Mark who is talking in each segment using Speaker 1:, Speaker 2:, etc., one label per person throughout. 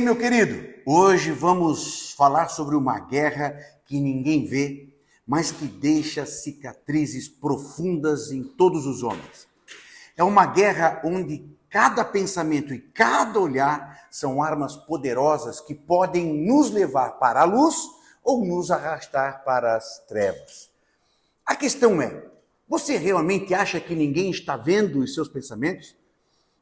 Speaker 1: Meu querido, hoje vamos falar sobre uma guerra que ninguém vê, mas que deixa cicatrizes profundas em todos os homens. É uma guerra onde cada pensamento e cada olhar são armas poderosas que podem nos levar para a luz ou nos arrastar para as trevas. A questão é, você realmente acha que ninguém está vendo os seus pensamentos?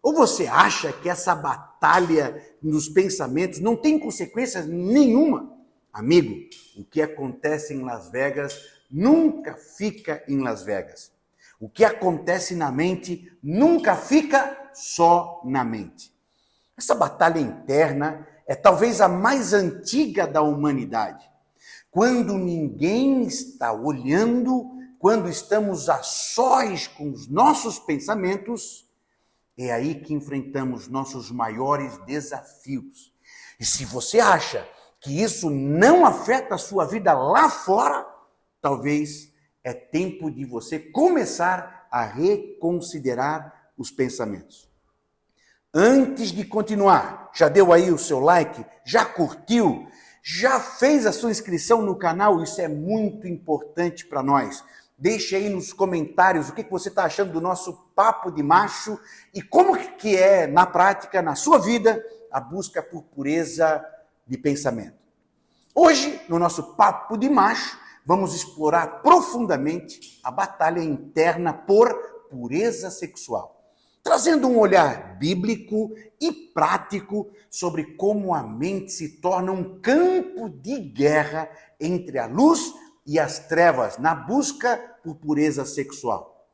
Speaker 1: Ou você acha que essa batalha nos pensamentos não tem consequência nenhuma? Amigo, o que acontece em Las Vegas nunca fica em Las Vegas. O que acontece na mente nunca fica só na mente. Essa batalha interna é talvez a mais antiga da humanidade. Quando ninguém está olhando, quando estamos a sós com os nossos pensamentos, é aí que enfrentamos nossos maiores desafios. E se você acha que isso não afeta a sua vida lá fora, talvez é tempo de você começar a reconsiderar os pensamentos. Antes de continuar, já deu aí o seu like? Já curtiu? Já fez a sua inscrição no canal? Isso é muito importante para nós. Deixe aí nos comentários o que você está achando do nosso Papo de Macho e como que é, na prática, na sua vida, a busca por pureza de pensamento. Hoje, no nosso Papo de Macho, vamos explorar profundamente a batalha interna por pureza sexual, trazendo um olhar bíblico e prático sobre como a mente se torna um campo de guerra entre a luz e as trevas na busca por pureza sexual.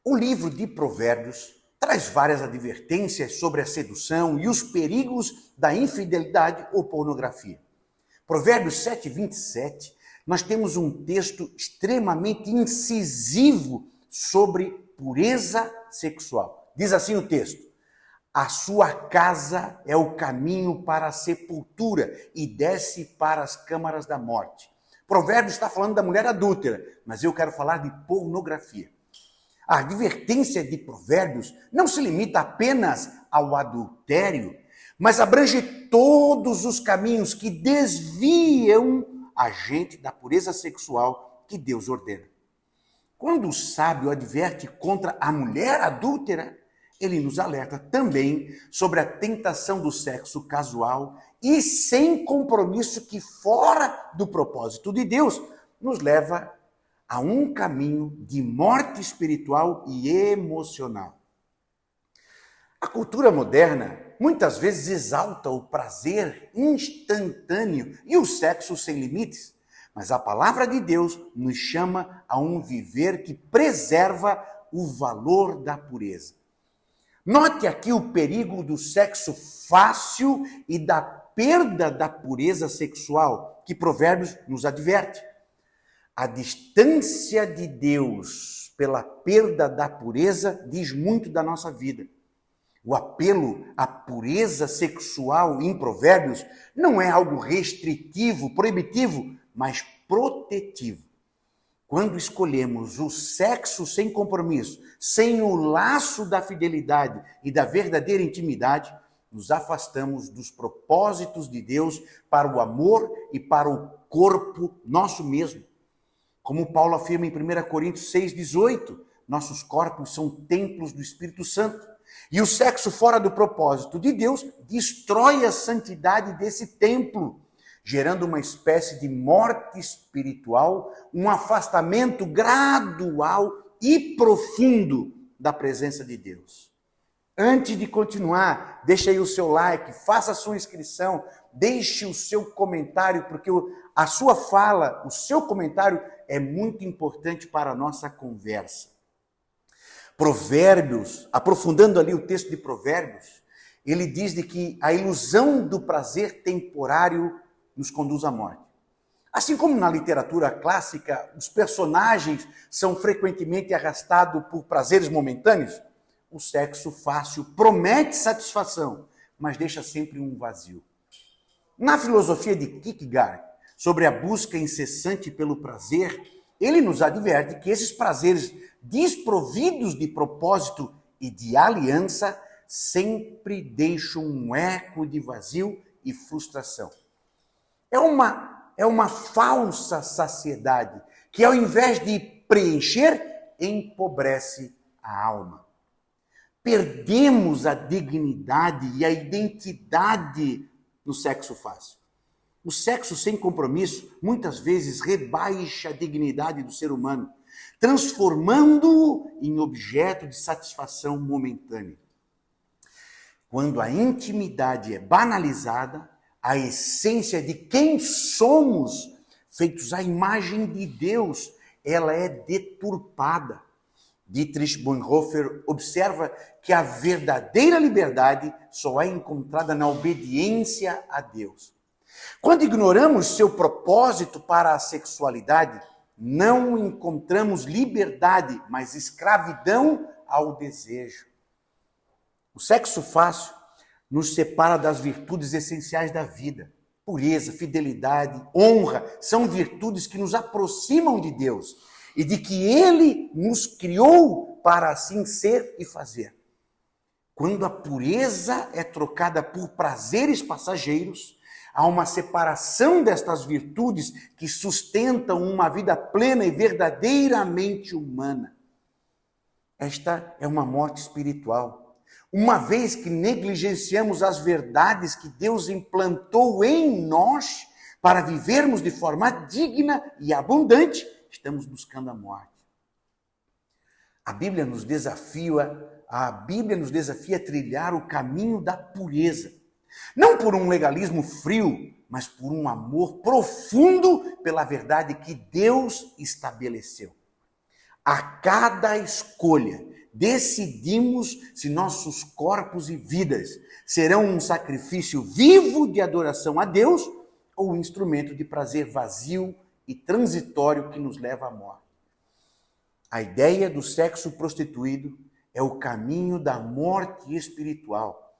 Speaker 1: O livro de Provérbios traz várias advertências sobre a sedução e os perigos da infidelidade ou pornografia. Provérbios 7:27, nós temos um texto extremamente incisivo sobre pureza sexual. Diz assim o texto: a sua casa é o caminho para a sepultura e desce para as câmaras da morte. Provérbios está falando da mulher adúltera, mas eu quero falar de pornografia. A advertência de Provérbios não se limita apenas ao adultério, mas abrange todos os caminhos que desviam a gente da pureza sexual que Deus ordena. Quando o sábio adverte contra a mulher adúltera, ele nos alerta também sobre a tentação do sexo casual e sem compromisso que, fora do propósito de Deus, nos leva a um caminho de morte espiritual e emocional. A cultura moderna muitas vezes exalta o prazer instantâneo e o sexo sem limites, mas a palavra de Deus nos chama a um viver que preserva o valor da pureza. Note aqui o perigo do sexo fácil e da perda da pureza sexual, que Provérbios nos adverte. A distância de Deus pela perda da pureza diz muito da nossa vida. O apelo à pureza sexual em Provérbios não é algo restritivo, proibitivo, mas protetivo. Quando escolhemos o sexo sem compromisso, sem o laço da fidelidade e da verdadeira intimidade, nos afastamos dos propósitos de Deus para o amor e para o corpo nosso mesmo. Como Paulo afirma em 1 Coríntios 6,18, nossos corpos são templos do Espírito Santo. E o sexo fora do propósito de Deus destrói a santidade desse templo, gerando uma espécie de morte espiritual, um afastamento gradual e profundo da presença de Deus. Antes de continuar, deixe aí o seu like, faça a sua inscrição, deixe o seu comentário, porque a sua fala, o seu comentário é muito importante para a nossa conversa. Provérbios, aprofundando ali o texto de Provérbios, ele diz de que a ilusão do prazer temporário nos conduz à morte. Assim como na literatura clássica, os personagens são frequentemente arrastados por prazeres momentâneos, o sexo fácil promete satisfação, mas deixa sempre um vazio. Na filosofia de Kierkegaard, sobre a busca incessante pelo prazer, ele nos adverte que esses prazeres desprovidos de propósito e de aliança sempre deixam um eco de vazio e frustração. É uma falsa saciedade que, ao invés de preencher, empobrece a alma. Perdemos a dignidade e a identidade no sexo fácil. O sexo sem compromisso muitas vezes rebaixa a dignidade do ser humano, transformando-o em objeto de satisfação momentânea. Quando a intimidade é banalizada, a essência de quem somos, feitos à imagem de Deus, ela é deturpada. Dietrich Bonhoeffer observa que a verdadeira liberdade só é encontrada na obediência a Deus. Quando ignoramos seu propósito para a sexualidade, não encontramos liberdade, mas escravidão ao desejo. O sexo fácil nos separa das virtudes essenciais da vida. Pureza, fidelidade, honra são virtudes que nos aproximam de Deus e de que Ele nos criou para assim ser e fazer. Quando a pureza é trocada por prazeres passageiros, há uma separação destas virtudes que sustentam uma vida plena e verdadeiramente humana. Esta é uma morte espiritual. Uma vez que negligenciamos as verdades que Deus implantou em nós para vivermos de forma digna e abundante, estamos buscando a morte. A Bíblia nos desafia a trilhar o caminho da pureza. Não por um legalismo frio, mas por um amor profundo pela verdade que Deus estabeleceu. A cada escolha, decidimos se nossos corpos e vidas serão um sacrifício vivo de adoração a Deus ou um instrumento de prazer vazio e transitório que nos leva à morte. A ideia do sexo prostituído é o caminho da morte espiritual.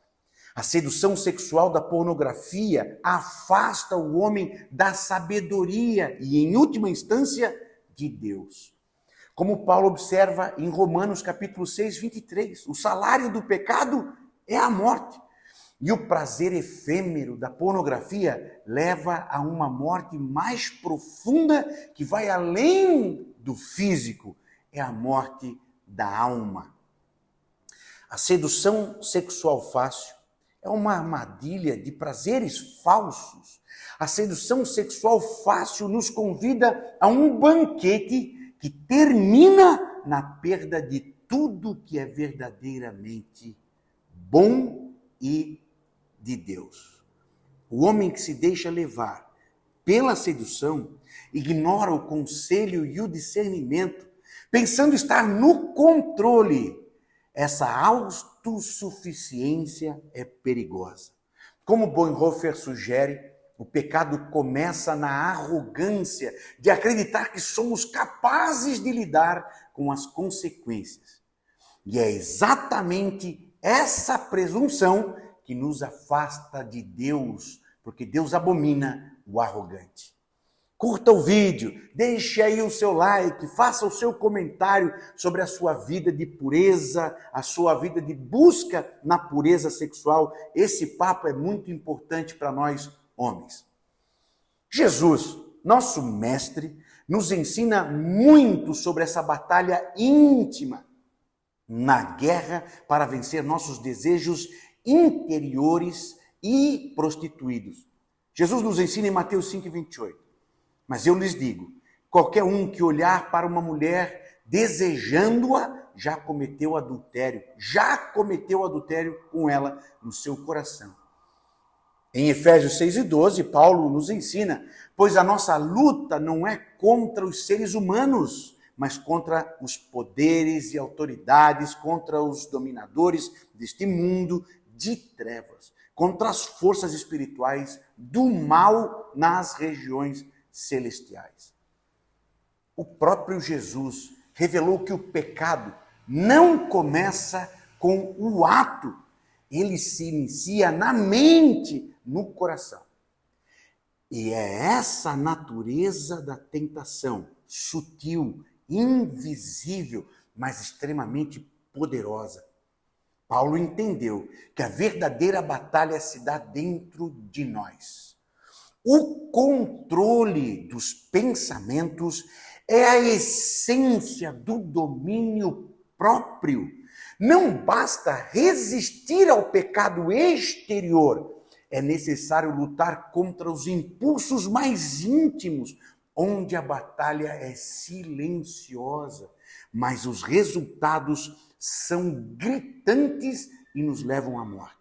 Speaker 1: A sedução sexual da pornografia afasta o homem da sabedoria e, em última instância, de Deus. Como Paulo observa em Romanos capítulo 6, 23, o salário do pecado é a morte. E o prazer efêmero da pornografia leva a uma morte mais profunda que vai além do físico, é a morte da alma. A sedução sexual fácil é uma armadilha de prazeres falsos. A sedução sexual fácil nos convida a um banquete que termina na perda de tudo que é verdadeiramente bom e de Deus. O homem que se deixa levar pela sedução ignora o conselho e o discernimento, pensando estar no controle. Essa autossuficiência é perigosa. Como Bonhoeffer sugere, o pecado começa na arrogância de acreditar que somos capazes de lidar com as consequências. E é exatamente essa presunção que nos afasta de Deus, porque Deus abomina o arrogante. Curta o vídeo, deixe aí o seu like, faça o seu comentário sobre a sua vida de pureza, a sua vida de busca na pureza sexual. Esse papo é muito importante para nós, homens. Jesus, nosso mestre, nos ensina muito sobre essa batalha íntima na guerra para vencer nossos desejos interiores e prostituídos. Jesus nos ensina em Mateus 5:28. Mas eu lhes digo, qualquer um que olhar para uma mulher desejando-a, já cometeu adultério com ela no seu coração. Em Efésios 6:12, Paulo nos ensina, pois a nossa luta não é contra os seres humanos, mas contra os poderes e autoridades, contra os dominadores deste mundo de trevas, contra as forças espirituais do mal nas regiões celestiais. O próprio Jesus revelou que o pecado não começa com o ato, ele se inicia na mente, no coração. E é essa natureza da tentação, sutil, invisível, mas extremamente poderosa. Paulo entendeu que a verdadeira batalha se dá dentro de nós. O controle dos pensamentos é a essência do domínio próprio. Não basta resistir ao pecado exterior, é necessário lutar contra os impulsos mais íntimos, onde a batalha é silenciosa, mas os resultados são gritantes e nos levam à morte.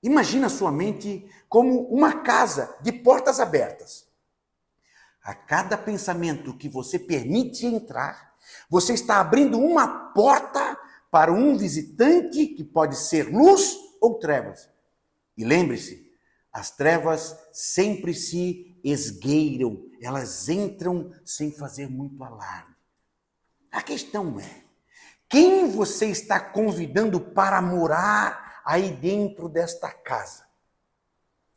Speaker 1: Imagina sua mente como uma casa de portas abertas. A cada pensamento que você permite entrar, você está abrindo uma porta para um visitante que pode ser luz ou trevas. E lembre-se, as trevas sempre se esgueiram, elas entram sem fazer muito alarde. A questão é, quem você está convidando para morar aí dentro desta casa?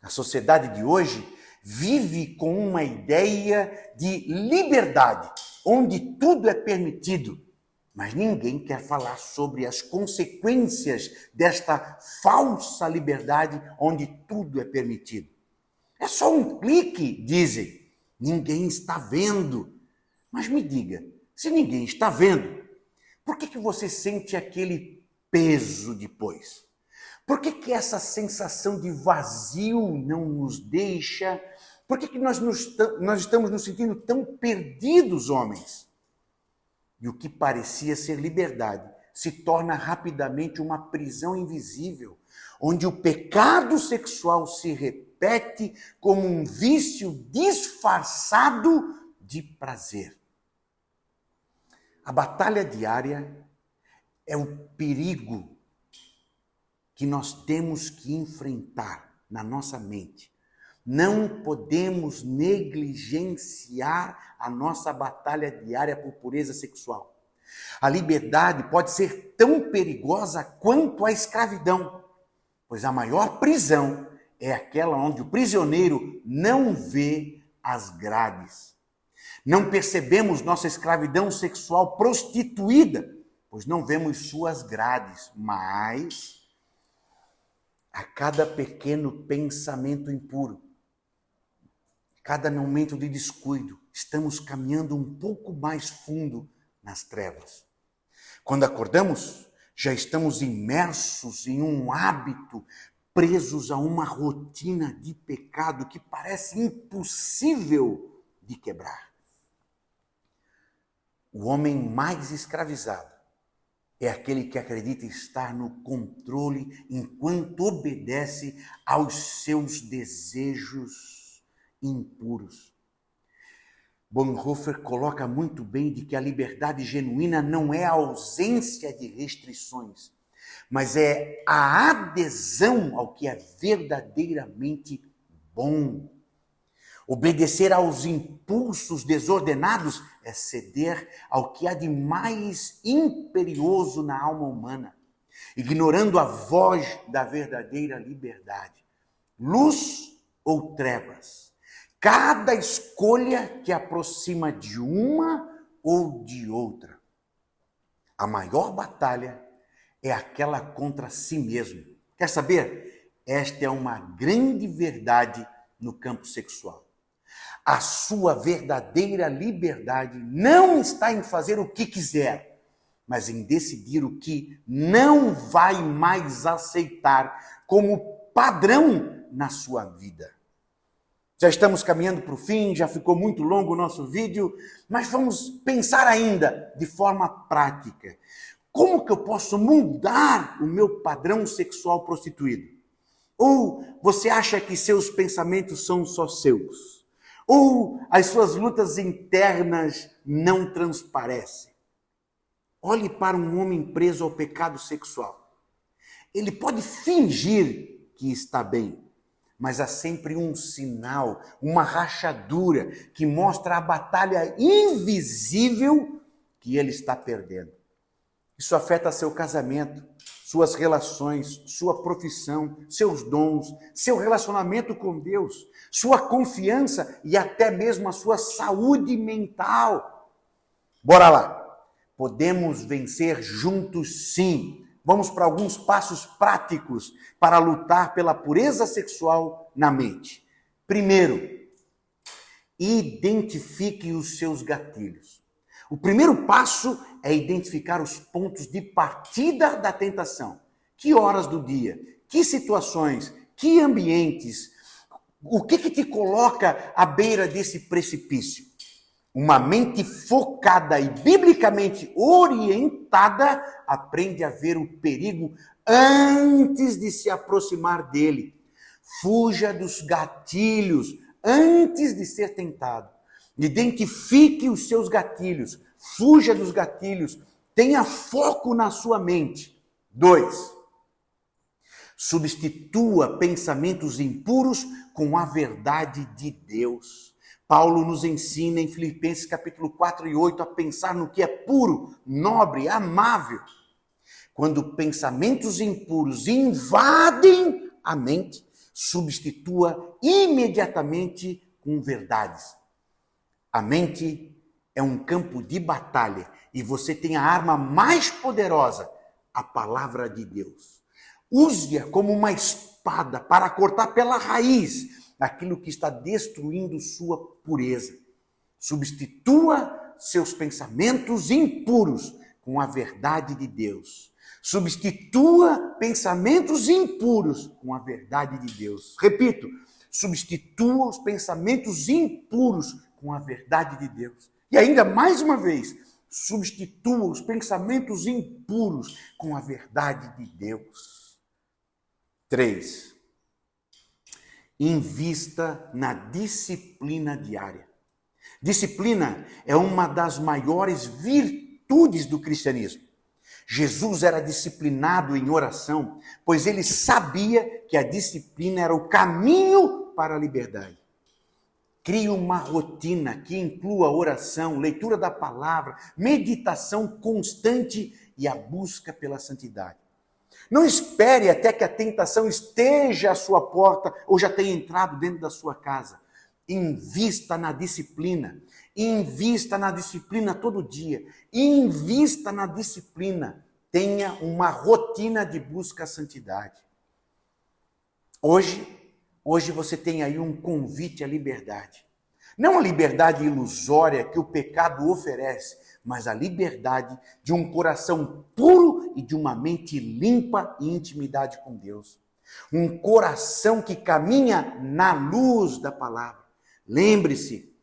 Speaker 1: A sociedade de hoje vive com uma ideia de liberdade, onde tudo é permitido. Mas ninguém quer falar sobre as consequências desta falsa liberdade, onde tudo é permitido. É só um clique, dizem. Ninguém está vendo. Mas me diga, se ninguém está vendo, por que você sente aquele peso depois? Por que essa sensação de vazio não nos deixa? Por que nós estamos nos sentindo tão perdidos, homens? E o que parecia ser liberdade se torna rapidamente uma prisão invisível, onde o pecado sexual se repete como um vício disfarçado de prazer. A batalha diária é o perigo que nós temos que enfrentar na nossa mente. Não podemos negligenciar a nossa batalha diária por pureza sexual. A liberdade pode ser tão perigosa quanto a escravidão, pois a maior prisão é aquela onde o prisioneiro não vê as grades. Não percebemos nossa escravidão sexual prostituída, pois não vemos suas grades, mas a cada pequeno pensamento impuro, cada momento de descuido, estamos caminhando um pouco mais fundo nas trevas. Quando acordamos, já estamos imersos em um hábito, presos a uma rotina de pecado que parece impossível de quebrar. O homem mais escravizado é aquele que acredita estar no controle enquanto obedece aos seus desejos impuros. Bonhoeffer coloca muito bem de que a liberdade genuína não é a ausência de restrições, mas é a adesão ao que é verdadeiramente bom. Obedecer aos impulsos desordenados é ceder ao que há de mais imperioso na alma humana, ignorando a voz da verdadeira liberdade. Luz ou trevas? Cada escolha que aproxima de uma ou de outra. A maior batalha é aquela contra si mesmo. Quer saber? Esta é uma grande verdade no campo sexual. A sua verdadeira liberdade não está em fazer o que quiser, mas em decidir o que não vai mais aceitar como padrão na sua vida. Já estamos caminhando para o fim, já ficou muito longo o nosso vídeo, mas vamos pensar ainda de forma prática. Como que eu posso mudar o meu padrão sexual prostituído? Ou você acha que seus pensamentos são só seus? Ou as suas lutas internas não transparecem? Olhe para um homem preso ao pecado sexual. Ele pode fingir que está bem, mas há sempre um sinal, uma rachadura que mostra a batalha invisível que ele está perdendo. Isso afeta seu casamento, suas relações, sua profissão, seus dons, seu relacionamento com Deus, sua confiança e até mesmo a sua saúde mental. Bora lá! Podemos vencer juntos, sim, vamos para alguns passos práticos para lutar pela pureza sexual na mente. Primeiro, identifique os seus gatilhos. O primeiro passo é identificar os pontos de partida da tentação. Que horas do dia? Que situações? Que ambientes? O que te coloca à beira desse precipício? Uma mente focada e biblicamente orientada aprende a ver o perigo antes de se aproximar dele. Fuja dos gatilhos antes de ser tentado. Identifique os seus gatilhos. Fuja dos gatilhos. Tenha foco na sua mente. 2. Substitua pensamentos impuros com a verdade de Deus. Paulo nos ensina em Filipenses capítulo 4 e 8 a pensar no que é puro, nobre, amável. Quando pensamentos impuros invadem a mente, substitua imediatamente com verdades. A mente é um campo de batalha e você tem a arma mais poderosa, a palavra de Deus. Use-a como uma espada para cortar pela raiz aquilo que está destruindo sua pureza. Substitua seus pensamentos impuros com a verdade de Deus. Substitua pensamentos impuros com a verdade de Deus. Repito, substitua os pensamentos impuros com a verdade de Deus. E ainda mais uma vez, substitua os pensamentos impuros com a verdade de Deus. 3. Invista na disciplina diária. Disciplina é uma das maiores virtudes do cristianismo. Jesus era disciplinado em oração, pois ele sabia que a disciplina era o caminho para a liberdade. Crie uma rotina que inclua oração, leitura da palavra, meditação constante e a busca pela santidade. Não espere até que a tentação esteja à sua porta ou já tenha entrado dentro da sua casa. Invista na disciplina. Invista na disciplina todo dia. Invista na disciplina. Tenha uma rotina de busca à santidade. Hoje você tem aí um convite à liberdade. Não a liberdade ilusória que o pecado oferece, mas a liberdade de um coração puro e de uma mente limpa e intimidade com Deus. Um coração que caminha na luz da palavra. Lembre-se,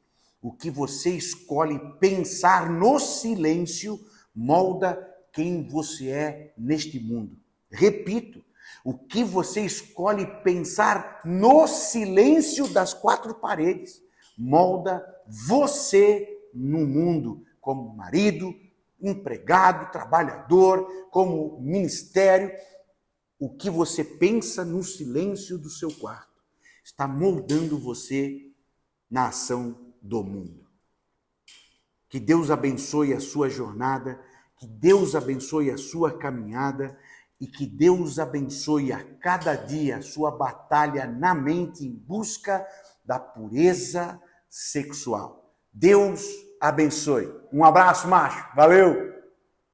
Speaker 1: o que você escolhe pensar no silêncio molda quem você é neste mundo. Repito, o que você escolhe pensar no silêncio das quatro paredes molda você no mundo, como marido, empregado, trabalhador, como ministério. O que você pensa no silêncio do seu quarto está moldando você na ação do mundo. Que Deus abençoe a sua jornada, que Deus abençoe a sua caminhada e que Deus abençoe a cada dia a sua batalha na mente em busca da pureza sexual. Deus abençoe. Um abraço, macho. Valeu!